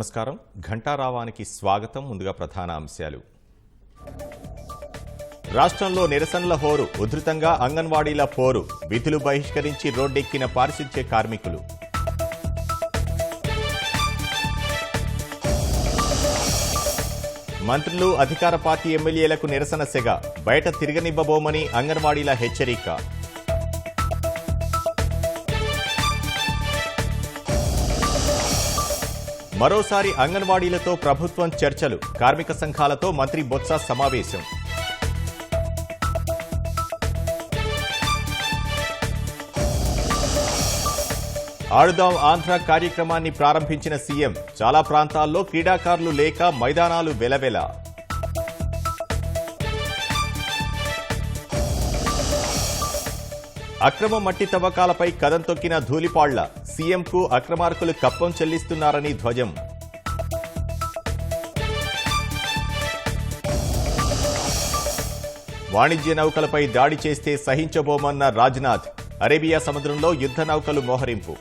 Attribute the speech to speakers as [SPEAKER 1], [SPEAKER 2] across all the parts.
[SPEAKER 1] నమస్కారం. ఘంటారావానికి స్వాగతం. ముందుగా ప్రధాన అంశాలు. రాష్ట్రంలో నిరసనల హోరు ఉధృతంగా, అంగన్వాడీల పోరు, విధులు బహిష్కరించి రోడ్డెక్కిన పారిశుధ్య కార్మికులు. మంత్రులు, అధికార పార్టీ ఎమ్మెల్యేలకు నిరసన సెగ, బయట తిరగనివ్వబోమని అంగన్వాడీల హెచ్చరిక. మరోసారి అంగన్వాడీలతో ప్రభుత్వం చర్చలు, కార్మిక సంఘాలతో మంత్రి బొత్స సమావేశం. ఆడుదాం ఆంధ్ర కార్యక్రమాన్ని ప్రారంభించిన సీఎం, చాలా ప్రాంతాల్లో క్రీడాకారులు లేక మైదానాలు వెలవెల. అక్రమ మట్టి తవ్వకాలపై కదం తొక్కిన ధూళిపాళ్ల, సీఎంకు అక్రమార్కులు కప్పం చెల్లిస్తున్నారని ధ్వజం. వాణిజ్య నౌకలపై దాడి చేస్తే సహించబోమన్న రాజ్నాథ్, అరేబియా సముద్రంలో యుద్ధ నౌకలు మోహరింపు.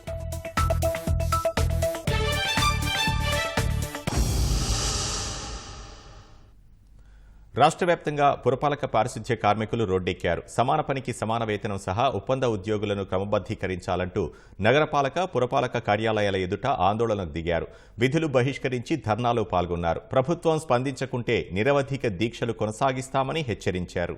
[SPEAKER 1] రాష్ట్ర వ్యాప్తంగా పురపాలక పారిశుధ్య కార్మికులు రోడ్డెక్కారు. సమాన పనికి సమాన వేతనం సహా ఒప్పంద ఉద్యోగులను క్రమబద్దీకరించాలంటూ నగరపాలక, పురపాలక కార్యాలయాల ఎదుట ఆందోళనకు దిగారు. విధులు బహిష్కరించి ధర్నాలో పాల్గొన్నారు. ప్రభుత్వం స్పందించకుంటే నిరవధిక దీక్షలు కొనసాగిస్తామని హెచ్చరించారు.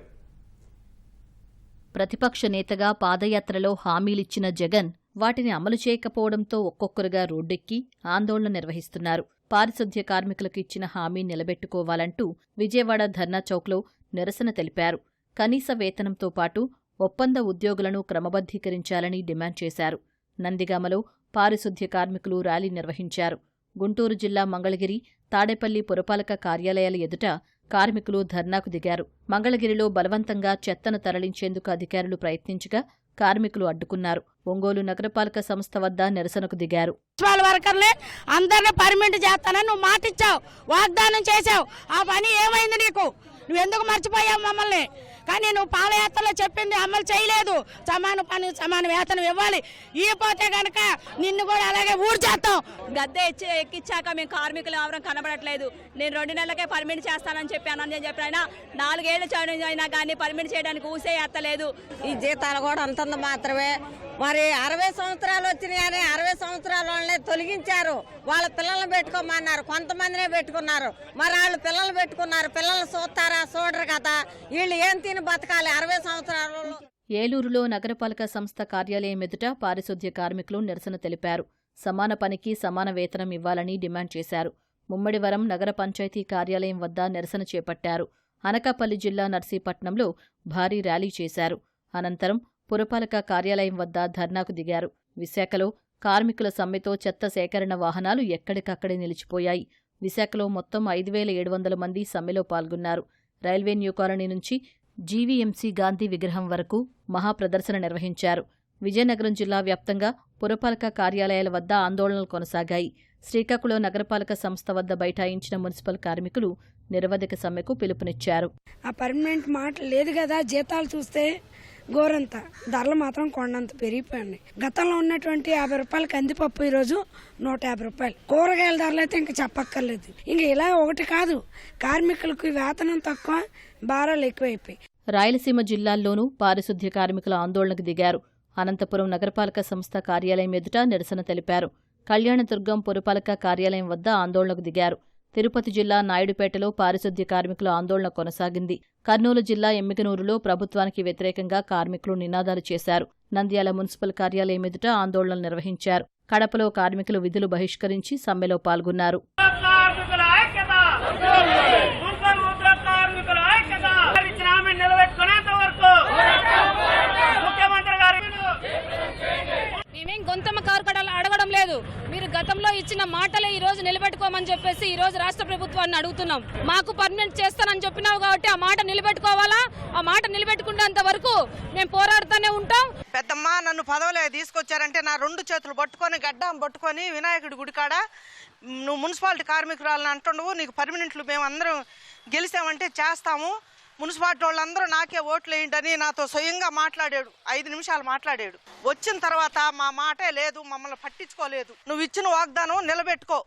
[SPEAKER 2] ప్రతిపక్ష నేతగా పాదయాత్రలో హామీలిచ్చిన జగన్ వాటిని అమలు చేయకపోవడంతో ఒక్కొక్కరుగా రోడ్డెక్కి ఆందోళన నిర్వహిస్తున్నారు. పారిశుధ్య కార్మికులకు ఇచ్చిన హామీ నిలబెట్టుకోవాలంటూ విజయవాడ ధర్నా చౌక్లో నిరసన తెలిపారు. కనీస వేతనంతో పాటు ఒప్పంద ఉద్యోగులను క్రమబద్దీకరించాలని డిమాండ్ చేశారు. నందిగామలో పారిశుధ్య కార్మికులు ర్యాలీ నిర్వహించారు. గుంటూరు జిల్లా మంగళగిరి, తాడేపల్లి పురపాలక కార్యాలయాల ఎదుట కార్మికులు ధర్నాకు దిగారు. మంగళగిరిలో బలవంతంగా చెత్తను తరలించేందుకు అధికారులు ప్రయత్నించగా కార్మికులు అడ్డుకున్నారు. ఒంగోలు నగరపాలక సంస్థ వద్ద నిరసనకు దిగారు.
[SPEAKER 3] వర్కర్లే అందరినీ పర్మిట్ చేస్తానని నువ్వు మాటిచ్చావు, వాగ్దానం చేశావు. ఆ పని ఏమైంది నీకు? నువ్వెందుకు మర్చిపోయావు మమ్మల్ని? కానీ నువ్వు పాదయాత్రలో చెప్పింది అమలు చేయలేదు. సమాన పని సమాన వేతనం ఇవ్వాలి. ఇవ్వకపోతే కనుక నిన్ను కూడా అలాగే ఊరు చేస్తాం.
[SPEAKER 4] గద్దె ఎక్కిచ్చాక మేము కార్మికులు ఎవరం కనబడట్లేదు. నేను 2 నెలలకే పర్మిట్ చేస్తానని చెప్పాను అని చెప్పిన ఆయన 4 ఏళ్ళు అయినా కానీ పర్మిట్ చేయడానికి ఊసే ఎత్తలేదు.
[SPEAKER 3] ఈ జీతాలు కూడా అంతంత మాత్రమే. మరి 60 సంవత్సరాలు వచ్చినాయని 60 సంవత్సరాల వాళ్ళని తొలగించారు. వాళ్ళ పిల్లల్ని పెట్టుకోమన్నారు, కొంతమందినే పెట్టుకున్నారు. మరి వాళ్ళు పిల్లలు పెట్టుకున్నారు, పిల్లలు చూస్తారా? చూడరు కదా. వీళ్ళు ఏం తిని బతకాలి 60 సంవత్సరాలలో?
[SPEAKER 2] ఏలూరులో నగరపాలక సంస్థ కార్యాలయం ఎదుట పారిశుధ్య కార్మికులు నిరసన తెలిపారు. సమాన పనికి సమాన వేతనం ఇవ్వాలని డిమాండ్ చేశారు. ముమ్మడివరం నగర పంచాయతీ కార్యాలయం వద్ద నిరసన చేపట్టారు. అనకాపల్లి జిల్లా నర్సీపట్నంలో భారీ ర్యాలీ చేశారు. అనంతరం పురపాలక కార్యాలయం వద్ద ధర్నాకు దిగారు. విశాఖలో కార్మికుల సమ్మెతో చెత్త సేకరణ వాహనాలు ఎక్కడికక్కడే నిలిచిపోయాయి. విశాఖలో మొత్తం 5,700 మంది సమ్మెలో పాల్గొన్నారు. రైల్వే న్యూ కాలనీ నుంచి జీవీఎంసీ గాంధీ విగ్రహం వరకు మహాప్రదర్శన నిర్వహించారు. విజయనగరం జిల్లా వ్యాప్తంగా పురపాలక కార్యాలయాల వద్ద ఆందోళనలు కొనసాగాయి. శ్రీకాకుళం నగరపాలక సంస్థ వద్ద బైఠాయించిన మున్సిపల్ కార్మికులు నిరవధిక సమ్మెకు పిలుపునిచ్చారు.
[SPEAKER 5] ఆ పర్మనెంట్ మాట లేదు కదా. జీతాలు చూస్తే గోరంత, ధరలు మాత్రం కొండంత పెరిగిపోయింది. గతంలో ఉన్నటువంటి 50 రూపాయల కందిపప్పు ఈరోజు 150 రూపాయలు. కూరగాయల ధరలు అయితే ఇంకా చెప్పక్కర్లేదు. ఇంకా ఇలా ఒకటి కాదు, కార్మికులకు వేతనం తక్కువ, భారాలు ఎక్కువైపోయి.
[SPEAKER 2] రాయలసీమ జిల్లాల్లోనూ పారిశుధ్య కార్మికుల ఆందోళనకు దిగారు. అనంతపురం నగరపాలక సంస్థ కార్యాలయం ఎదుట నిరసన తెలిపారు. కళ్యాణదుర్గం పురపాలక కార్యాలయం వద్ద ఆందోళనకు దిగారు. తిరుపతి జిల్లా నాయుడుపేటలో పారిశుధ్య కార్మికుల ఆందోళన కొనసాగింది. కర్నూలు జిల్లా ఎమ్మిగనూరులో ప్రభుత్వానికి వ్యతిరేకంగా కార్మికులు నినాదాలు చేశారు. నంద్యాల మున్సిపల్ కార్యాలయం ఎదుట ఆందోళనలు నిర్వహించారు. కడపలో కార్మికులు విధులు బహిష్కరించి సమ్మెలో పాల్గొన్నారు.
[SPEAKER 6] మేమేం గొంతమ్మ కారుకడాలు అడగడం లేదు. మీరు గతంలో ఇచ్చిన మాటలే ఈ రోజు నిలబెట్టుకోమని చెప్పేసి ఈ రోజు రాష్ట్ర ప్రభుత్వాన్ని అడుగుతున్నాం. మాకు పర్మనెంట్ చేస్తానని చెప్పినావు కాబట్టి ఆ మాట నిలబెట్టుకోవాలా? ఆ మాట నిలబెట్టుకునేంత వరకు మేము పోరాడుతూనే ఉంటాం.
[SPEAKER 3] పెద్దమ్మ నన్ను పదవిలో తీసుకొచ్చారంటే నా 2 చేతులు పట్టుకొని గడ్డం పట్టుకొని వినాయకుడి గుడికాడ నువ్వు మున్సిపాలిటీ కార్మికురాలని అంటుండవు, నీకు పర్మనెంట్లు మేము అందరం గెలిచామంటే చేస్తాము, మున్సిపాలిటీ వాళ్ళందరూ నాకే ఓట్లు వేయండి నాతో స్వయంగా మాట్లాడాడు. 5 నిమిషాలు మాట్లాడాడు. వచ్చిన తర్వాత మా మాటే లేదు, మమ్మల్ని పట్టించుకోలేదు. నువ్వు ఇచ్చిన వాగ్దానం నిలబెట్టుకో.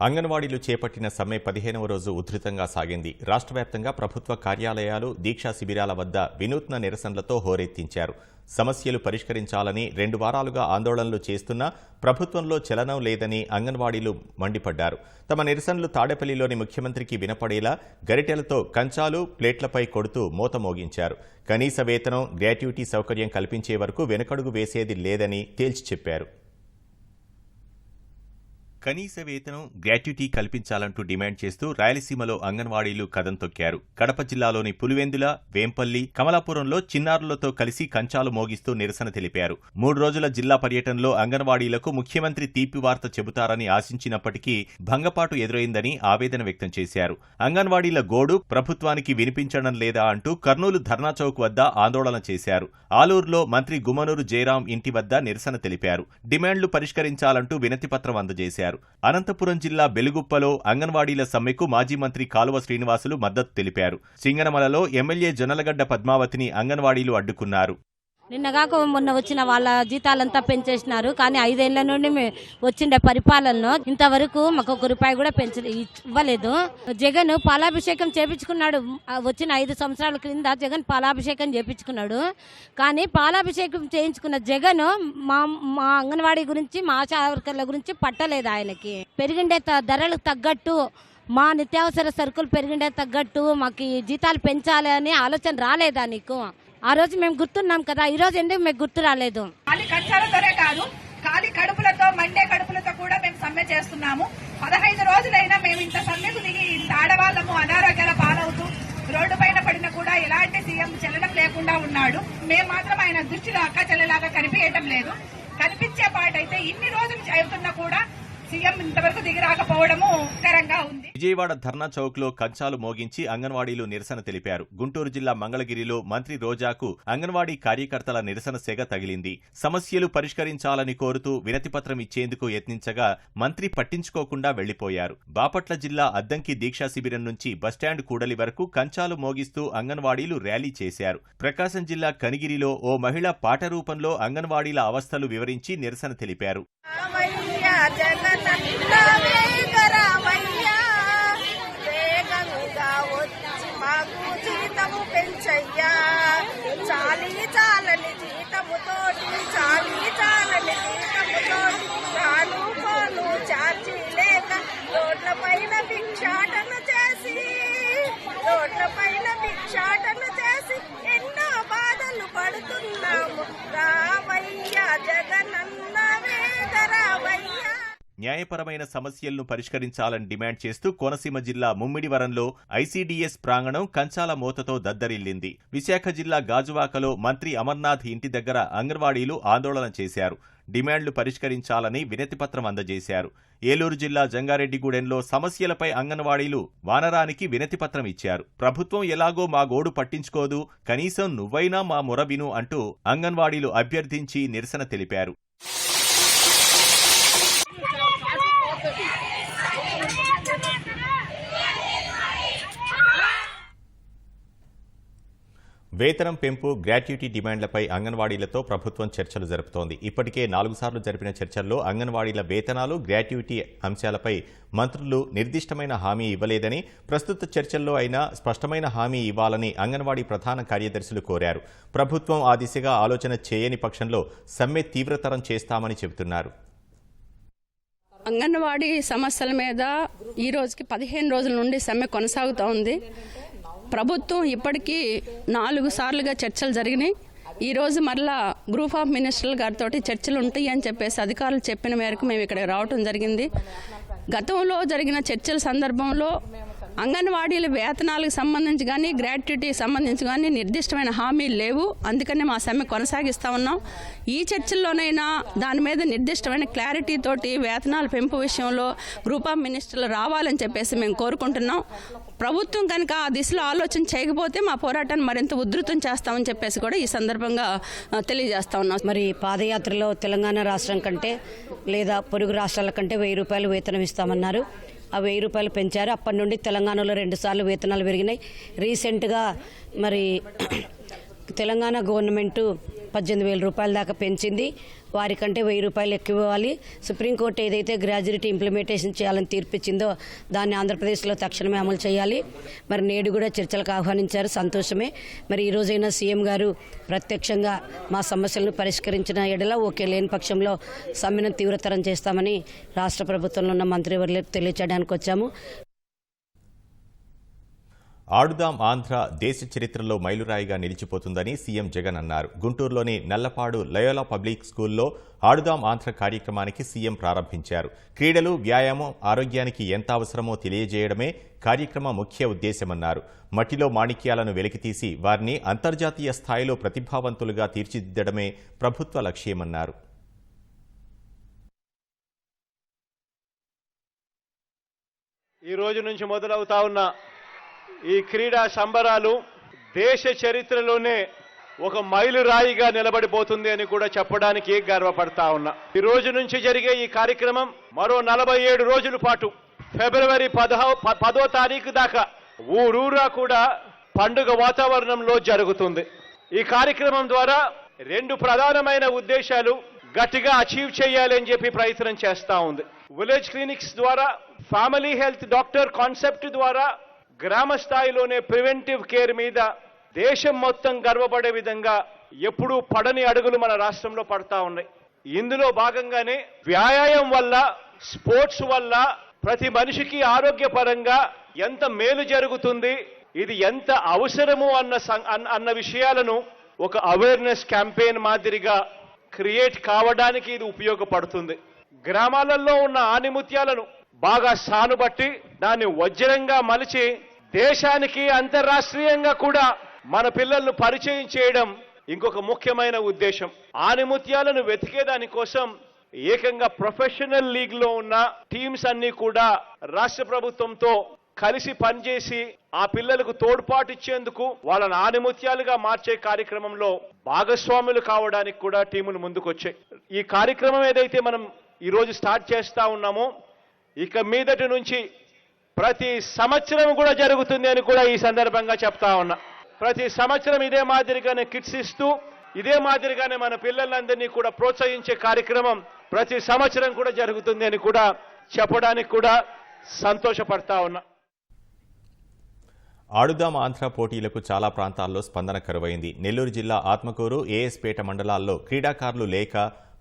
[SPEAKER 1] అంగన్వాడీలు చేపట్టిన సమ్మె 15వ రోజు ఉధృతంగా సాగింది. రాష్ట్ర వ్యాప్తంగా ప్రభుత్వ కార్యాలయాలు, దీక్షా శిబిరాల వద్ద వినూత్న నిరసనలతో హోరెత్తించారు. సమస్యలు పరిష్కరించాలని 2 వారాలుగా ఆందోళనలు చేస్తున్నా ప్రభుత్వంలో చలనం లేదని అంగన్వాడీలు మండిపడ్డారు. తమ నిరసనలు తాడేపల్లిలోని ముఖ్యమంత్రికి వినపడేలా గరిటెలతో కంచాలు, ప్లేట్లపై కొడుతూ మోత మోగించారు. కనీస వేతనం, గ్రాట్యుటీ సౌకర్యం కల్పించే వరకు వెనకడుగు వేసేది లేదని తేల్చి చెప్పారు. కనీస వేతనం, గ్రాట్యుటీ కల్పించాలంటూ డిమాండ్ చేస్తూ రాయలసీమలో అంగన్వాడీలు కదం తొక్కారు. కడప జిల్లాలోని పులివెందుల, వేంపల్లి, కమలాపురంలో చిన్నారులతో కలిసి కంచాలు మోగిస్తూ నిరసన తెలిపారు. 3 రోజుల జిల్లా పర్యటనలో అంగన్వాడీలకు ముఖ్యమంత్రి తీపి వార్త చెబుతారని ఆశించినప్పటికీ భంగపాటు ఎదురైందని ఆవేదన వ్యక్తం చేశారు. అంగన్వాడీల గోడు ప్రభుత్వానికి వినిపించడం లేదా అంటూ కర్నూలు ధర్నా చౌక్ వద్ద ఆందోళన చేశారు. ఆలూరులో మంత్రి గుమ్మనూరు జయరాం ఇంటి వద్ద నిరసన తెలిపారు. డిమాండ్లు పరిష్కరించాలంటూ వినతిపత్రం అందజేశారు. అనంతపురం జిల్లా బెలుగుప్పలో అంగన్వాడీల సమ్మెకు మాజీ మంత్రి కాలువ శ్రీనివాసులు మద్దతు తెలిపారు. సింగనమలలో ఎమ్మెల్యే జొన్నలగడ్డ పద్మావతిని అంగన్వాడీలు అడ్డుకున్నారు.
[SPEAKER 7] నిన్నగాక మొన్న వచ్చిన వాళ్ళ జీతాలంతా పెంచేసినారు. కానీ 5 ఏళ్ల నుండి వచ్చిండే పరిపాలనలో ఇంతవరకు మాకు ₹1 కూడా ఇవ్వలేదు. జగన్ పాలాభిషేకం చేపించుకున్నాడు. వచ్చిన 5 సంవత్సరాల క్రింద జగన్ పాలాభిషేకం చేపించుకున్నాడు. కానీ పాలాభిషేకం చేయించుకున్న జగన్ మా అంగన్వాడీ గురించి, మా ఆశా వర్కర్ల గురించి పట్టలేదు. ఆయనకి పెరిగిండే ధరలకు తగ్గట్టు, మా నిత్యావసర సరుకులు పెరిగిండే తగ్గట్టు మాకు జీతాలు పెంచాలి అనే ఆలోచన రాలేదా నీకు? ఆ రోజు మేము గుర్తున్నాం కదా, ఈ రోజు ఎందుకు మీకు గుర్తు రాలేదు?
[SPEAKER 8] ఖాళీ కంచాలతోనే కాదు, ఖాళీ కడుపులతో, మండే కడుపులతో కూడా మేము సమ్మె చేస్తున్నాము. 15 రోజులైనా మేము ఇంత సమ్మెకు దిగి ఇంత ఆడవాళ్ళము అనారోగ్యాల పాలవుతూ రోడ్డు పైన పడిన కూడా ఎలాంటి సీఎం చెల్లడం లేకుండా ఉన్నాడు. మేము మాత్రం ఆయన దృష్టిలో అక్క చెల్లెలాగా కనిపించడం లేదు. కనిపించే పాటైతే ఇన్ని రోజులు చెబుతున్నా కూడా సీఎం ఇంతవరకు దిగి రాకపోవడము కరంగా ఉంది.
[SPEAKER 1] విజయవాడ ధర్నా చౌక్ లో కంచాలు మోగించి అంగన్వాడీలు నిరసన తెలిపారు. గుంటూరు జిల్లా మంగళగిరిలో మంత్రి రోజాకు అంగన్వాడీ కార్యకర్తల నిరసన సెగ తగిలింది. సమస్యలు పరిష్కరించాలని కోరుతూ వినతిపత్రం ఇచ్చేందుకు యత్నించగా మంత్రి పట్టించుకోకుండా వెళ్లిపోయారు. బాపట్ల జిల్లా అద్దంకి దీక్షా శిబిరం నుంచి బస్టాండ్ కూడలి వరకు కంచాలు మోగిస్తూ అంగన్వాడీలు ర్యాలీ చేశారు. ప్రకాశం జిల్లా కనిగిరిలో ఓ మహిళ పాట రూపంలో అంగన్వాడీల అవస్థలు వివరించి నిరసన తెలిపారు.
[SPEAKER 8] చాలని జీతముతోటి రాను పోను చార్జీ లేక రోడ్ల పైన భిక్షాటన చేసి ఎన్నో బాధలు పడుతున్నాము. రావయ్యా జగనన్న వేదరావయ్యా.
[SPEAKER 1] న్యాయపరమైన సమస్యలను పరిష్కరించాలని డిమాండ్ చేస్తూ కోనసీమ జిల్లా ముమ్మిడివరంలో ఐసీడీఎస్ ప్రాంగణం కంచాల మోతతో దద్దరిల్లింది. విశాఖ జిల్లా గాజువాకలో మంత్రి అమర్నాథ్ ఇంటి దగ్గర అంగన్వాడీలు ఆందోళన చేశారు. డిమాండ్లు పరిష్కరించాలని వినతిపత్రం అందజేశారు. ఏలూరు జిల్లా జంగారెడ్డిగూడెంలో సమస్యలపై అంగన్వాడీలు వానరానికి వినతిపత్రం ఇచ్చారు. ప్రభుత్వం ఎలాగో మా గోడు పట్టించుకోదు, కనీసం నువ్వైనా మా మొర విను అంటూ అంగన్వాడీలు అభ్యర్థించి నిరసన తెలిపారు. వేతనం పెంపు, గ్రాట్యుటీ డిమాండ్లపై అంగన్వాడీలతో ప్రభుత్వం చర్చలు జరుపుతోంది. ఇప్పటికే 4 సార్లు జరిపిన చర్చల్లో అంగన్వాడీల వేతనాలు, గ్రాట్యుటీ అంశాలపై మంత్రులు నిర్దిష్టమైన హామీ ఇవ్వలేదని, ప్రస్తుత చర్చల్లో అయినా స్పష్టమైన హామీ ఇవ్వాలని అంగన్వాడీ ప్రధాన కార్యదర్శులు కోరారు. ప్రభుత్వం ఆ దిశగా ఆలోచన చేయని పక్షంలో సమ్మె తీవ్రతరం చేస్తామని చెబుతున్నారు.
[SPEAKER 9] అంగన్వాడీ సమస్యల మీద ఈ రోజుకి 15 రోజుల నుండి సమ్మె కొనసాగుతూ ఉంది. ప్రభుత్వం ఇప్పటికీ 4 సార్లుగా చర్చలు జరిగినాయి. ఈరోజు మరలా గ్రూప్ ఆఫ్ మినిస్టర్ల గారితో చర్చలు ఉంటాయి అని చెప్పేసి అధికారులు చెప్పిన మేరకు మేము ఇక్కడ రావడం జరిగింది. గతంలో జరిగిన చర్చల సందర్భంలో అంగన్వాడీల వేతనాలకు సంబంధించి కానీ, గ్రాట్యుటీకి సంబంధించి కానీ నిర్దిష్టమైన హామీలు లేవు. అందుకనే మా సమ్మె కొనసాగిస్తూ ఉన్నాం. ఈ చర్చల్లోనైనా దాని మీద నిర్దిష్టమైన క్లారిటీ తోటి వేతనాల పెంపు విషయంలో గ్రూప్ ఆఫ్ మినిస్టర్లు రావాలని చెప్పేసి మేము కోరుకుంటున్నాం. ప్రభుత్వం కనుక ఆ దిశలో ఆలోచన చేయకపోతే మా పోరాటాన్ని మరింత ఉధృతం చేస్తామని చెప్పేసి కూడా ఈ సందర్భంగా తెలియజేస్తా ఉన్నాం.
[SPEAKER 10] మరి పాదయాత్రలో తెలంగాణ రాష్ట్రం కంటే లేదా పొరుగు రాష్ట్రాల కంటే ₹1000 వేతనం ఇస్తామన్నారు. ఆ ₹1000 పెంచారు. అప్పటి నుండి తెలంగాణలో 2 సార్లు వేతనాలు పెరిగినాయి. రీసెంట్గా మరి తెలంగాణ గవర్నమెంట్ 18,000 రూపాయల దాకా పెంచింది. వారికంటే 1,000 రూపాయలు ఎక్కువ ఇవ్వాలి. సుప్రీంకోర్టు ఏదైతే గ్రాడ్యుయేటీ ఇంప్లిమెంటేషన్ చేయాలని తీర్పిచ్చిందో దాన్ని ఆంధ్రప్రదేశ్లో తక్షణమే అమలు చేయాలి. మరి నేడు కూడా చర్చలకు ఆహ్వానించారు, సంతోషమే. మరి ఈ రోజైనా సీఎం గారు ప్రత్యక్షంగా మా సమస్యలను పరిష్కరించిన ఎడల ఓకే, లేని పక్షంలో సమ్మెను తీవ్రతరం చేస్తామని రాష్ట్ర ప్రభుత్వంలో ఉన్న మంత్రివర్యులకు తెలియచేయడానికి వచ్చాము.
[SPEAKER 1] ఆడుదాం ఆంధ్ర దేశ చరిత్రలో మైలురాయిగా నిలిచిపోతుందని సీఎం జగన్ అన్నారు. గుంటూరులోని నల్లపాడు లయోలా పబ్లిక్ స్కూల్లో ఆడుదాం ఆంధ్ర కార్యక్రమానికి సీఎం ప్రారంభించారు. క్రీడలు, వ్యాయామం ఆరోగ్యానికి ఎంత అవసరమో తెలియజేయడమే కార్యక్రమ ముఖ్య ఉద్దేశమన్నారు. మట్టిలో మాణిక్యాలను వెలికితీసి వారిని అంతర్జాతీయ స్థాయిలో ప్రతిభావంతులుగా తీర్చిదిద్దడమే ప్రభుత్వ లక్ష్యమన్నారు.
[SPEAKER 11] ఈ రోజు నుంచి మొదలవుతా ఉన్న ఈ క్రీడా సంబరాలు దేశ చరిత్రలోనే ఒక మైలురాయిగా నిలబడిపోతుంది అని కూడా చెప్పడానికి గర్వపడతా ఉన్నా. ఈ రోజు నుంచి జరిగే ఈ కార్యక్రమం మరో 47 రోజుల పాటు ఫిబ్రవరి 10వ తారీఖు దాకా ఊరూరా కూడా పండుగ వాతావరణంలో జరుగుతుంది. ఈ కార్యక్రమం ద్వారా 2 ప్రధానమైన ఉద్దేశాలు గట్టిగా అచీవ్ చేయాలి అని చెప్పి ప్రయత్నం చేస్తా ఉంది. విలేజ్ క్లినిక్స్ ద్వారా, ఫ్యామిలీ హెల్త్ డాక్టర్ కాన్సెప్ట్ ద్వారా గ్రామ స్థాయిలోనే ప్రివెంటివ్ కేర్ మీద దేశం మొత్తం గర్వపడే విధంగా ఎప్పుడూ పడని అడుగులు మన రాష్ట్రంలో పడతా ఉన్నాయి. ఇందులో భాగంగానే వ్యాయామం వల్ల, స్పోర్ట్స్ వల్ల ప్రతి మనిషికి ఆరోగ్యపరంగా ఎంత మేలు జరుగుతుంది, ఇది ఎంత అవసరము అన్న విషయాలను ఒక అవేర్నెస్ క్యాంపెయిన్ మాదిరిగా క్రియేట్ కావడానికి ఇది ఉపయోగపడుతుంది. గ్రామాలలో ఉన్న ఆణిముత్యాలను బాగా సానుబట్టి దాన్ని వజ్రంగా మలిచి దేశానికి అంతర్రాష్ట్రీయంగా కూడా మన పిల్లలను పరిచయం చేయడం ఇంకొక ముఖ్యమైన ఉద్దేశం. ఆణిముత్యాలను వెతికేదాని కోసం ఏకంగా ప్రొఫెషనల్ లీగ్ లో ఉన్న టీమ్స్ అన్ని కూడా రాష్ట్ర ప్రభుత్వంతో కలిసి పనిచేసి ఆ పిల్లలకు తోడ్పాటు ఇచ్చేందుకు వాళ్ళని ఆణిముత్యాలుగా మార్చే కార్యక్రమంలో భాగస్వాములు కావడానికి కూడా టీములు ముందుకొచ్చాయి. ఈ కార్యక్రమం ఏదైతే మనం ఈ రోజు స్టార్ట్ చేస్తా ఉన్నామో ఇక మీదటి నుంచి ప్రతి సంవత్సరం కూడా జరుగుతుంది అని కూడా ఈ సందర్భంగా చెప్తా ఉన్నా. ప్రతి సంవత్సరం ఇదే మాదిరిగానే కిట్స్ ఇస్తూ ఇదే మాదిరిగానే మన పిల్లలందరినీ కూడా ప్రోత్సహించే కార్యక్రమం ప్రతి సంవత్సరం కూడా జరుగుతుంది అని కూడా చెప్పడానికి కూడా సంతోషపడతా ఉన్నా.
[SPEAKER 1] ఆడుదాం ఆంధ్ర పోటీలకు చాలా ప్రాంతాల్లో స్పందన కరువైంది. నెల్లూరు జిల్లా ఆత్మకూరు, ఏఎస్పేట మండలాల్లో క్రీడాకారులు లేక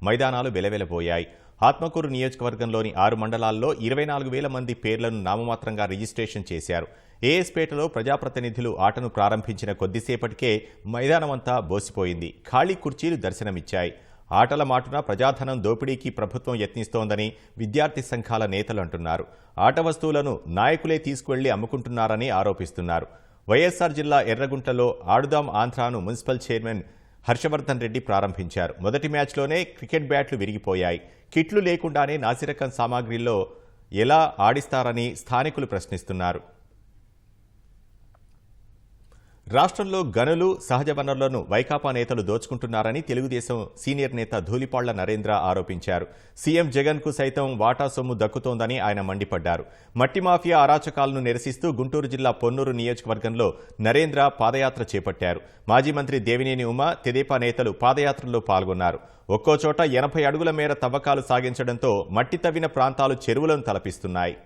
[SPEAKER 1] మైదానాలు వెలవెలబోయాయి. ఆత్మకూరు నియోజకవర్గంలోని 6 మండలాల్లో 24,000 మంది పేర్లను నామమాత్రంగా రిజిస్ట్రేషన్ చేశారు. ఏఎస్పేటలో ప్రజాప్రతినిధులు ఆటను ప్రారంభించిన కొద్దిసేపటికే మైదానమంతా బోసిపోయింది. ఖాళీ కుర్చీలు దర్శనమిచ్చాయి. ఆటల మాటున ప్రజాధనం దోపిడీకి ప్రభుత్వం యత్నిస్తోందని విద్యార్థి సంఘాల నేతలు అంటున్నారు. ఆట వస్తువులను నాయకులే తీసుకువెళ్లి అమ్ముకుంటున్నారని ఆరోపిస్తున్నారు. వైఎస్ఆర్ జిల్లా ఎర్రగుంటలో ఆడుదాం ఆంధ్రాను మున్సిపల్ చైర్మన్ హర్షవర్ధన్ రెడ్డి ప్రారంభించారు. మొదటి మ్యాచ్లోనే క్రికెట్ బ్యాట్లు విరిగిపోయాయి. కిట్లు లేకుండానే నాసిరకం సామాగ్రిలో ఎలా ఆడిస్తారని స్థానికులు ప్రశ్నిస్తున్నారు. రాష్ట్రంలో గనులు, సహజ వనరులను వైకాపా నేతలు దోచుకుంటున్నారని తెలుగుదేశం సీనియర్ నేత ధూళిపాళ్ల నరేంద్ర ఆరోపించారు. సీఎం జగన్కు సైతం వాటా సొమ్ము దక్కుతోందని ఆయన మండిపడ్డారు. మట్టి మాఫియా అరాచకాలను నిరసిస్తూ గుంటూరు జిల్లా పొన్నూరు నియోజకవర్గంలో నరేంద్ర పాదయాత్ర చేపట్టారు. మాజీ మంత్రి దేవినేని ఉమ, తెదేపా నేతలు పాదయాత్రలో పాల్గొన్నారు. ఒక్కోచోట 80 అడుగుల మేర తవ్వకాలు సాగించడంతో మట్టి తవ్విన ప్రాంతాలు చెరువులను తలపిస్తున్నాయి.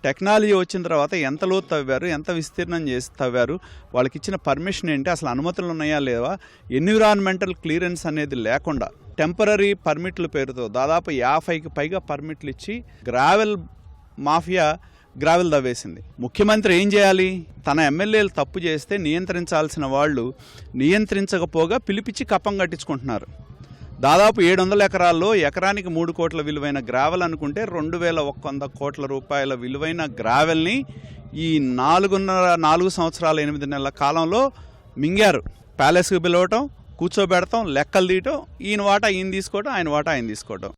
[SPEAKER 12] టెక్నాలజీ వచ్చిన తర్వాత ఎంత లోతు తవ్వారు, ఎంత విస్తీర్ణం చేసి తవ్వారు, వాళ్ళకి ఇచ్చిన పర్మిషన్ ఏంటి, అసలు అనుమతులు ఉన్నాయా లేవా, ఎన్విరాన్మెంటల్ క్లియరెన్స్ అనేది లేకుండా టెంపరీ పర్మిట్ల పేరుతో దాదాపు 50కి పైగా పర్మిట్లు ఇచ్చి గ్రావెల్ మాఫియా గ్రావెల్ తవ్వేసింది. ముఖ్యమంత్రి ఏం చేయాలి? తన ఎమ్మెల్యేలు తప్పు చేస్తే నియంత్రించాల్సిన వాళ్ళు నియంత్రించకపోగా పిలిపించి కప్పం కట్టించుకుంటున్నారు. దాదాపు 700 ఎకరాల్లో ఎకరానికి 3 కోట్ల విలువైన గ్రావెల్ అనుకుంటే 2,100 కోట్ల రూపాయల విలువైన గ్రావెల్ని ఈ 4 సంవత్సరాల 8 నెలల కాలంలో మింగారు. ప్యాలెస్కి పిలవటం, కూర్చోబెడతాం, లెక్కలు తీయటం, ఈయన వాటా ఈయన తీసుకోవటం, ఆయన వాటా ఆయన తీసుకోవటం.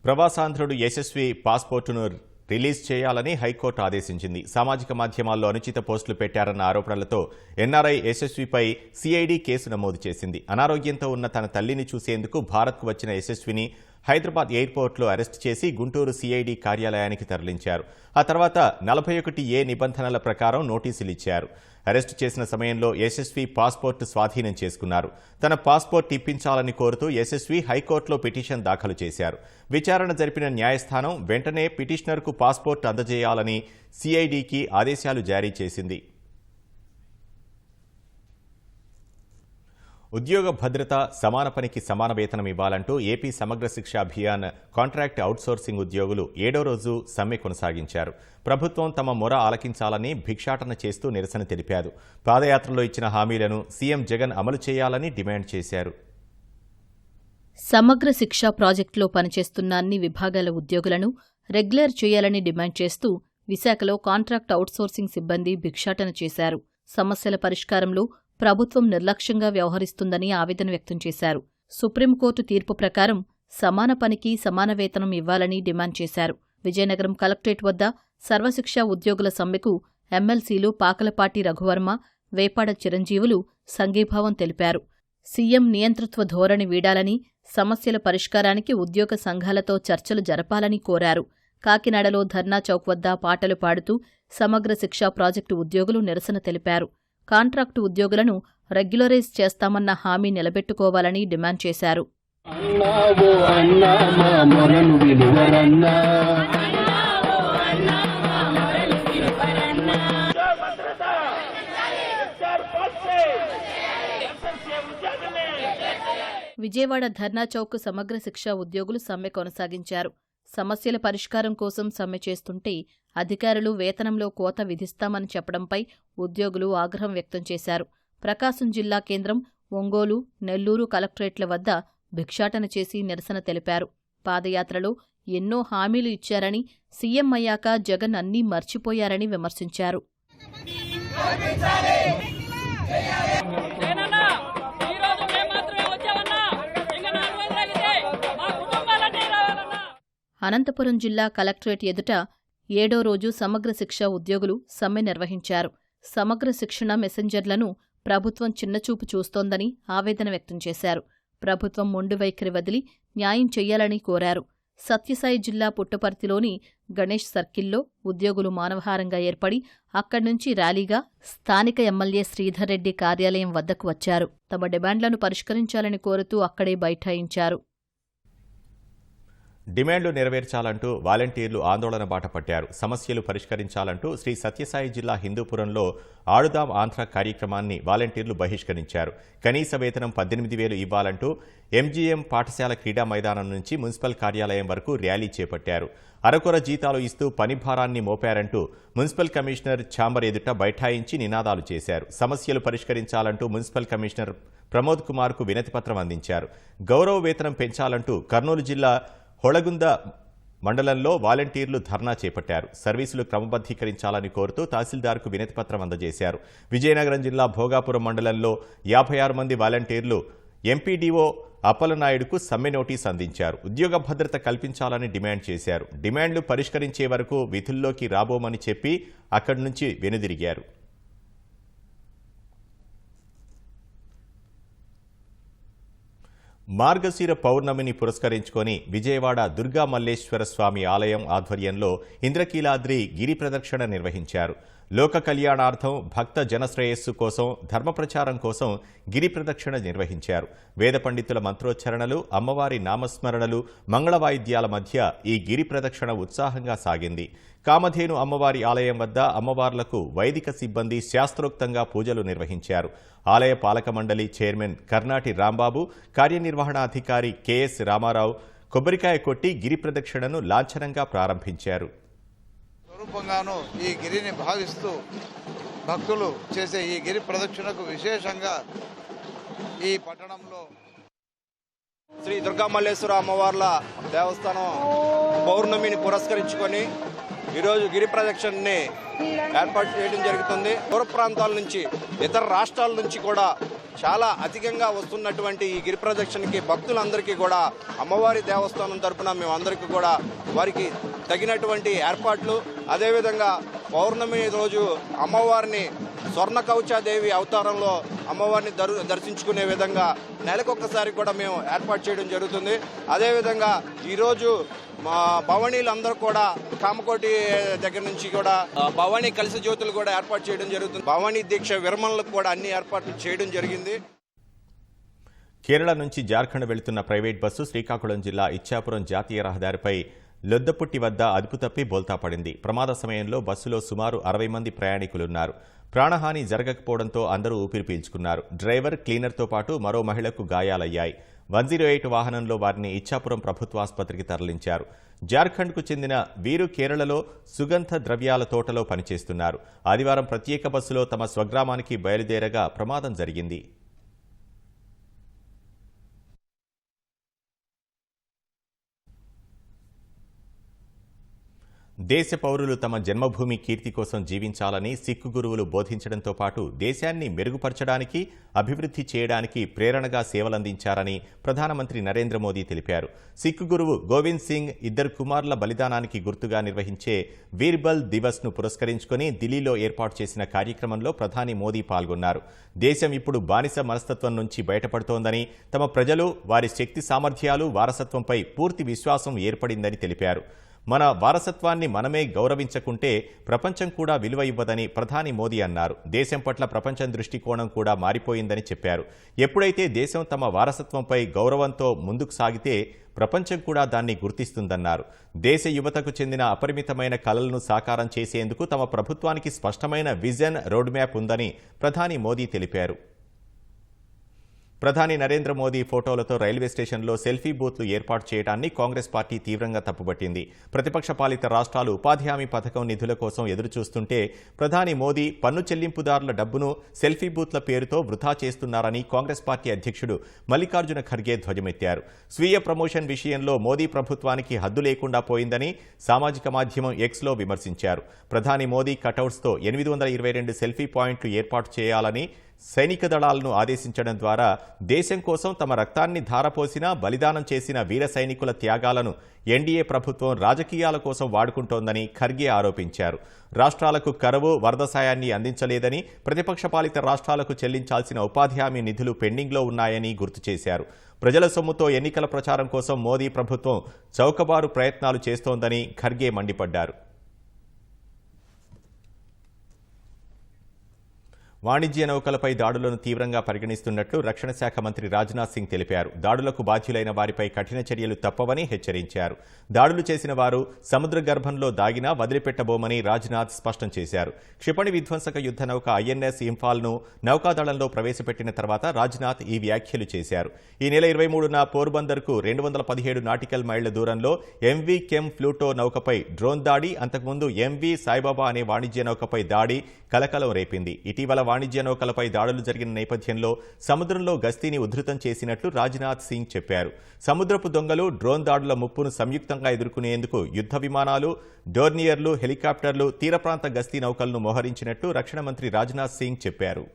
[SPEAKER 1] ప్రవాసాంధ్రుడు యశస్వి పాస్పోర్టును రిలీజ్ చేయాలని హైకోర్టు ఆదేశించింది. సామాజిక మాధ్యమాల్లో అనుచిత పోస్టులు పెట్టారన్న ఆరోపణలతో ఎన్ఆర్ఐ యశస్విపై సిఐడి కేసు నమోదు చేసింది. అనారోగ్యంతో ఉన్న తన తల్లిని చూసేందుకు భారత్కు వచ్చిన యశస్విని హైదరాబాద్ ఎయిర్పోర్ట్లో అరెస్టు చేసి గుంటూరు సిఐడి కార్యాలయానికి తరలించారు. ఆ తర్వాత 41A నిబంధనల ప్రకారం నోటీసులు ఇచ్చారు. అరెస్టు చేసిన సమయంలో యశస్వి పాస్పోర్టు స్వాధీనం చేసుకున్నారు. తన పాస్పోర్ట్ ఇప్పించాలని కోరుతూ యశస్వి హైకోర్టులో పిటిషన్ దాఖలు చేశారు. విచారణ జరిపిన న్యాయస్థానం వెంటనే పిటిషనర్కు పాస్పోర్ట్ అందజేయాలని సిఐడికి ఆదేశాలు జారీ చేసింది. ఉద్యోగ భద్రత, సమాన పనికి సమాన వేతనం ఇవ్వాలంటూ ఏపీ సమగ్ర శిక్ష అభియాన్ కాంట్రాక్ట్ అవుట్సోర్సింగ్ ఉద్యోగులు 7వ రోజు సమ్మె కొనసాగించారు. ప్రభుత్వం తమ మొర ఆలకించాలని భిక్షాటన చేస్తూ నిరసన తెలిపారు. పాదయాత్రలో ఇచ్చిన హామీలను సీఎం జగన్ అమలు చేయాలని డిమాండ్ చేశారు.
[SPEAKER 2] సమగ్ర శిక్ష ప్రాజెక్టులో పనిచేస్తున్న అన్ని విభాగాల ఉద్యోగులను రెగ్యులర్ చేయాలని డిమాండ్ చేస్తూ విశాఖలో కాంట్రాక్ట్ అవుట్సోర్సింగ్ సిబ్బంది భిక్షాటన చేశారు. సమస్యల పరిష్కారంలో ప్రభుత్వం నిర్లక్ష్యంగా వ్యవహరిస్తుందని ఆవేదన వ్యక్తం చేశారు. సుప్రీంకోర్టు తీర్పు ప్రకారం సమాన పనికి సమాన వేతనం ఇవ్వాలని డిమాండ్ చేశారు. విజయనగరం కలెక్టరేట్ వద్ద సర్వశిక్ష ఉద్యోగుల సమ్మెకు ఎమ్మెల్సీలు పాకలపాటి రఘువర్మ, వేపాడ చిరంజీవులు సంఘీభావం తెలిపారు. సీఎం నియంతృత్వ ధోరణి వీడాలని, సమస్యల పరిష్కారానికి ఉద్యోగ సంఘాలతో చర్చలు జరపాలని కోరారు. కాకినాడలో ధర్నా చౌక్ వద్ద పాటలు పాడుతూ సమగ్ర శిక్షా ప్రాజెక్టు ఉద్యోగులు నిరసన తెలిపారు. కాంట్రాక్టు ఉద్యోగులను రెగ్యులరైజ్ చేస్తామన్న హామీ నిలబెట్టుకోవాలని డిమాండ్ చేశారు. విజయవాడ ధర్నా చౌక్ సమగ్ర శిక్ష ఉద్యోగులు సమ్మె కొనసాగించారు. సమస్యల పరిష్కారం కోసం సమ్మె చేస్తుంటే అధికారులు వేతనంలో కోత విధిస్తామని చెప్పడంపై ఉద్యోగులు ఆగ్రహం వ్యక్తం చేశారు. ప్రకాశం జిల్లా కేంద్రం, ఒంగోలు, నెల్లూరు కలెక్టరేట్ల వద్ద భిక్షాటన చేసి నిరసన తెలిపారు. పాదయాత్రలో ఎన్నో హామీలు ఇచ్చారని, సీఎం అయ్యాక జగన్ అన్నీ మర్చిపోయారని విమర్శించారు. అనంతపురం జిల్లా కలెక్టరేట్ ఎదుట 7వ రోజు సమగ్ర శిక్ష ఉద్యోగులు సమ్మె నిర్వహించారు. సమగ్ర శిక్షణ మెసెంజర్లను ప్రభుత్వం చిన్నచూపు చూస్తోందని ఆవేదన వ్యక్తం చేశారు. ప్రభుత్వం మొండి వైఖరి వదిలి న్యాయం చెయ్యాలని కోరారు. సత్యసాయి జిల్లా పుట్టపర్తిలోని గణేష్ సర్కిల్లో ఉద్యోగులు మానవహారంగా ఏర్పడి అక్కడ్నుంచి ర్యాలీగా స్థానిక ఎమ్మెల్యే శ్రీధర్ రెడ్డి కార్యాలయం వద్దకు వచ్చారు. తమ డిమాండ్లను పరిష్కరించాలని కోరుతూ అక్కడే బైఠాయించారు.
[SPEAKER 1] డిమాండ్లు నెరవేర్చాలంటూ వాలంటీర్లు ఆందోళన బాట పట్టారు. సమస్యలు పరిష్కరించాలంటూ శ్రీ సత్యసాయి జిల్లా హిందూపురంలో ఆడుదాం ఆంధ్ర కార్యక్రమాన్ని వాలంటీర్లు బహిష్కరించారు. కనీస వేతనం 18,000 ఇవ్వాలంటూ ఎంజీఎం పాఠశాల క్రీడా మైదానం నుంచి మున్సిపల్ కార్యాలయం వరకు ర్యాలీ చేపట్టారు. అరకొర జీతాలు ఇస్తూ పని భారాన్ని మోపారంటూ మున్సిపల్ కమిషనర్ ఛాంబర్ ఎదుట బైఠాయించి నినాదాలు చేశారు. సమస్యలు పరిష్కరించాలంటూ మున్సిపల్ కమిషనర్ ప్రమోద్ కుమార్కు వినతిపత్రం అందించారు. గౌరవ వేతనం పెంచాలంటూ కర్నూలు జిల్లా హొళగుంద మండలంలో వాలంటీర్లు ధర్నా చేపట్టారు. సర్వీసులు క్రమబద్ధీకరించాలని కోరుతూ తహసీల్దార్కు వినతిపత్రం అందజేశారు. విజయనగరం జిల్లా భోగాపురం మండలంలో 56 మంది వాలంటీర్లు ఎంపీడీఓ అప్పలనాయుడుకు సమ్మె నోటీస్ అందించారు. ఉద్యోగ భద్రత కల్పించాలని డిమాండ్ చేశారు. డిమాండ్లు పరిష్కరించే వరకు విధుల్లోకి రాబోమని చెప్పి అక్కడి నుంచి వెనుదిరిగారు. మార్గశిర పౌర్ణమిని పురస్కరించుకొని విజయవాడ దుర్గా మల్లేశ్వర స్వామి ఆలయం ఆధ్వర్యంలో ఇంద్రకీలాద్రి గిరి ప్రదక్షిణ నిర్వహించారు. లోక కళ్యాణార్థం భక్త జనశ్రేయస్సు కోసం, ధర్మ ప్రచారం కోసం గిరి ప్రదక్షిణ నిర్వహించారు. వేద పండితుల మంత్రోచ్చరణలు, అమ్మవారి నామస్మరణలు, మంగళవాయిద్యాల మధ్య ఈ గిరి ప్రదక్షిణ ఉత్సాహంగా సాగింది. కామధేను అమ్మవారి ఆలయం వద్ద అమ్మవార్లకు వైదిక సిబ్బంది శాస్త్రోక్తంగా పూజలు నిర్వహించారు. ఆలయ పాలక మండలి చైర్మన్ కర్నాటి రాంబాబు, కార్యనిర్వహణాధికారి కెఎస్ రామారావు కొబ్బరికాయ కొట్టి గిరి ప్రదక్షిణను లాంఛనంగా ప్రారంభించారు.
[SPEAKER 13] స్వరూపంగాను ఈ గిరిని భావిస్తూ భక్తులు చేసే ఈ గిరి ప్రదక్షిణకు విశేషంగా ఈ పట్టణంలో
[SPEAKER 14] శ్రీ దుర్గా మల్లేశ్వర అమ్మవార్ల దేవస్థానం పౌర్ణమిని పురస్కరించుకొని ఈరోజు గిరి ప్రదక్షిణని ఏర్పాటు చేయడం జరుగుతుంది. దూర ప్రాంతాల నుంచి, ఇతర రాష్ట్రాల నుంచి కూడా చాలా అధికంగా వస్తున్నటువంటి ఈ గిరి ప్రదక్షిణకి భక్తులందరికీ కూడా అమ్మవారి దేవస్థానం తరపున మేమందరికీ కూడా వారికి తగినటువంటి ఏర్పాట్లు, అదేవిధంగా పౌర్ణమి రోజు అమ్మవారిని స్వర్ణ కవచాదేవి అవతారంలో అమ్మవారిని దర్శించుకునే విధంగా నెలకొకసారి కూడా మేము ఏర్పాటు చేయడం జరుగుతుంది. అదేవిధంగా ఈరోజు మా భవానీలందరూ కూడా కామకోటి దగ్గర నుంచి కూడా భవానీ కలిసి జ్యోతులు కూడా ఏర్పాటు చేయడం జరుగుతుంది. భవానీ దీక్ష విరమణలకు కూడా అన్ని ఏర్పాట్లు చేయడం జరిగింది.
[SPEAKER 1] కేరళ నుంచి జార్ఖండ్ వెళుతున్న ప్రైవేట్ బస్సు శ్రీకాకుళం జిల్లా ఇచ్చాపురం జాతీయ రహదారిపై లొద్దపుట్టి వద్ద అదుపు తప్పి బోల్తా పడింది. ప్రమాద సమయంలో బస్సులో సుమారు 60 మంది ప్రయాణికులున్నారు. ప్రాణహాని జరగకపోవడంతో అందరూ ఊపిరి పీల్చుకున్నారు. డ్రైవర్, క్లీనర్తో పాటు మరో మహిళకు గాయాలయ్యాయి. 108 వాహనంలో వారిని ఇచ్చాపురం ప్రభుత్వాసుపత్రికి తరలించారు. జార్ఖండ్కు చెందిన వీరు కేరళలో సుగంధ ద్రవ్యాల తోటలో పనిచేస్తున్నారు. ఆదివారం ప్రత్యేక బస్సులో తమ స్వగ్రామానికి బయలుదేరగా ప్రమాదం జరిగింది. దేశ పౌరులు తమ జన్మభూమి కీర్తి కోసం జీవించాలని సిక్కు గురువులు బోధించడంతో పాటు దేశాన్ని మెరుగుపరచడానికి, అభివృద్ధి చేయడానికి ప్రేరణగా సేవలందించారని ప్రధానమంత్రి నరేంద్ర మోదీ తెలిపారు. సిక్కు గురువు గోవింద్ సింగ్ 2 కుమారుల బలిదానానికి గుర్తుగా నిర్వహించే వీర్బల్ దివస్ను పురస్కరించుకుని ఢిల్లీలో ఏర్పాటు చేసిన కార్యక్రమంలో ప్రధాని మోదీ పాల్గొన్నారు. దేశం ఇప్పుడు బానిస మనస్తత్వం నుంచి బయటపడుతోందని, తమ ప్రజలు, వారి శక్తి సామర్థ్యాలు, వారసత్వంపై పూర్తి విశ్వాసం ఏర్పడిందని తెలిపారు. మన వారసత్వాన్ని మనమే గౌరవించకుంటే ప్రపంచం కూడా విలువ ఇవ్వదని ప్రధాని మోదీ అన్నారు. దేశం పట్ల ప్రపంచం దృష్టికోణం కూడా మారిపోయిందని చెప్పారు. ఎప్పుడైతే దేశం తమ వారసత్వంపై గౌరవంతో ముందుకు సాగితే ప్రపంచం కూడా దాన్ని గుర్తిస్తుందన్నారు. దేశ యువతకు చెందిన అపరిమితమైన కలలను సాకారం చేసేందుకు తమ ప్రభుత్వానికి స్పష్టమైన విజన్, రోడ్ మ్యాప్ ఉందని ప్రధాని మోదీ తెలిపారు. ప్రధాని నరేంద్ర మోదీ ఫోటోలతో రైల్వే స్టేషన్లో సెల్ఫీ బూత్లు ఏర్పాటు చేయడాన్ని కాంగ్రెస్ పార్టీ తీవ్రంగా తప్పుపట్టింది. ప్రతిపక్ష పాలిత రాష్ట్రాలు ఉపాధి హామీ పథకం నిధుల కోసం ఎదురుచూస్తుంటే ప్రధాని మోదీ పన్ను చెల్లింపుదారుల డబ్బును సెల్ఫీ బూత్ల పేరుతో వృధా చేస్తున్నారని కాంగ్రెస్ పార్టీ అధ్యక్షుడు మల్లికార్జున ఖర్గే ధ్వజమెత్తారు. స్వీయ ప్రమోషన్ విషయంలో మోదీ ప్రభుత్వానికి హద్దు లేకుండా పోయిందని సామాజిక మాధ్యమం ఎక్స్లో విమర్శించారు. ప్రధాని మోదీ కటౌట్స్తో 822 సెల్ఫీ పాయింట్లు ఏర్పాటు చేయాలని సైనిక దళాలను ఆదేశించడం ద్వారా దేశం కోసం తమ రక్తాన్ని ధారపోసిన, బలిదానం చేసిన వీర సైనికుల త్యాగాలను ఎన్డీఏ ప్రభుత్వం రాజకీయాల కోసం వాడుకుంటోందని ఖర్గే ఆరోపించారు. రాష్ట్రాలకు కరువు, వరద సాయాన్ని అందించలేదని, ప్రతిపక్ష పాలిత రాష్ట్రాలకు చెల్లించాల్సిన ఉపాధి హామీ నిధులు పెండింగ్లో ఉన్నాయని గుర్తు చేశారు. ప్రజల సొమ్ముతో ఎన్నికల ప్రచారం కోసం మోదీ ప్రభుత్వం చౌకబారు ప్రయత్నాలు చేస్తోందని ఖర్గే మండిపడ్డారు. వాణిజ్య నౌకలపై దాడులను తీవ్రంగా పరిగణిస్తున్నట్లు రక్షణ శాఖ మంత్రి రాజ్నాథ్ సింగ్ తెలిపారు. దాడులకు బాధ్యులైన వారిపై కఠిన చర్యలు తప్పవని హెచ్చరించారు. దాడులు చేసిన వారు సముద్ర గర్భంలో దాగినా వదిలిపెట్టబోమని రాజ్నాథ్ స్పష్టం చేశారు. క్షిపణి విధ్వంసక యుద్ధ నౌక ఐఎన్ఎస్ ఇంఫాల్ను నౌకాదళంలో ప్రవేశపెట్టిన తర్వాత రాజ్నాథ్ ఈ వ్యాఖ్యలు చేశారు. ఈ నెల 23న పోర్బందర్కు 217 నాటికల్ మైళ్ల దూరంలో ఎంవీ కెమ్ ఫ్లూటో నౌకపై డ్రోన్ దాడి, అంతకుముందు ఎంవీ సాయిబాబా అనే వాణిజ్య నౌకపై దాడి కలకలం రేపింది. ఇటీవల వాణిజ్య నౌకలపై దాడులు జరిగిన నేపథ్యంలో సముద్రంలో గస్తీని ఉధృతం చేసినట్లు రాజ్నాథ్ సింగ్ చెప్పారు. సముద్రపు దొంగలు, డ్రోన్ దాడుల ముప్పును సంయుక్తంగా ఎదుర్కొనేందుకు యుద్ధ విమానాలు, డోర్నియర్లు, హెలికాప్టర్లు, తీర ప్రాంత గస్తీ నౌకలను మోహరించినట్లు రక్షణ మంత్రి రాజ్నాథ్ సింగ్ చెప్పారు.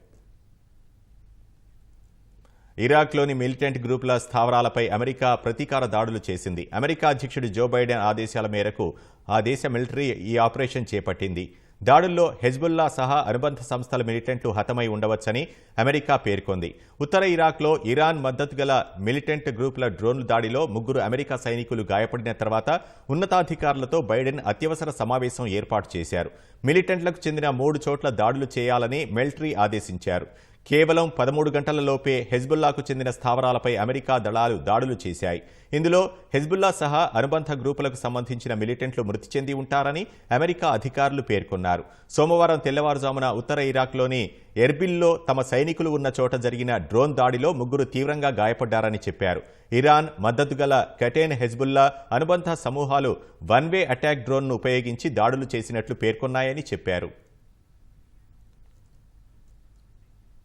[SPEAKER 1] ఇరాక్లోని మిలిటెంట్ గ్రూపుల స్థావరాలపై అమెరికా ప్రతీకార దాడులు చేసింది. అమెరికా అధ్యక్షుడు జో బైడెన్ ఆదేశాల మేరకు ఆ దేశ మిలిటరీ ఈ ఆపరేషన్ చేపట్టింది. దాడుల్లో హెజ్బుల్లా సహా అనుబంధ సంస్థల మిలిటెంట్లు హతమై ఉండవచ్చని అమెరికా పేర్కొంది. ఉత్తర ఇరాక్లో ఇరాన్ మద్దతు గల మిలిటెంట్ గ్రూపుల డ్రోన్ల దాడిలో 3 అమెరికా సైనికులు గాయపడిన తర్వాత ఉన్నతాధికారులతో బైడెన్ అత్యవసర సమావేశం ఏర్పాటు చేశారు. మిలిటెంట్లకు చెందిన 3 చోట్ల దాడులు చేయాలని మిలిటరీ ఆదేశించారు. కేవలం 13 గంటలలోపే హెజ్బుల్లాకు చెందిన స్థావరాలపై అమెరికా దళాలు దాడులు చేశాయి. ఇందులో హెజ్బుల్లా సహా అనుబంధ గ్రూపులకు సంబంధించిన మిలిటెంట్లు మృతి చెంది ఉంటారని అమెరికా అధికారులు పేర్కొన్నారు. సోమవారం తెల్లవారుజామున ఉత్తర ఇరాక్లోని ఎర్బిల్లో తమ సైనికులు ఉన్న చోట జరిగిన డ్రోన్ దాడిలో 3 తీవ్రంగా గాయపడ్డారని చెప్పారు. ఇరాన్ మద్దతు గల కటేన్, హెజ్బుల్లా అనుబంధ సమూహాలు 1-వే అటాక్ డ్రోన్ను ఉపయోగించి దాడులు చేసినట్లు పేర్కొన్నాయని చెప్పారు.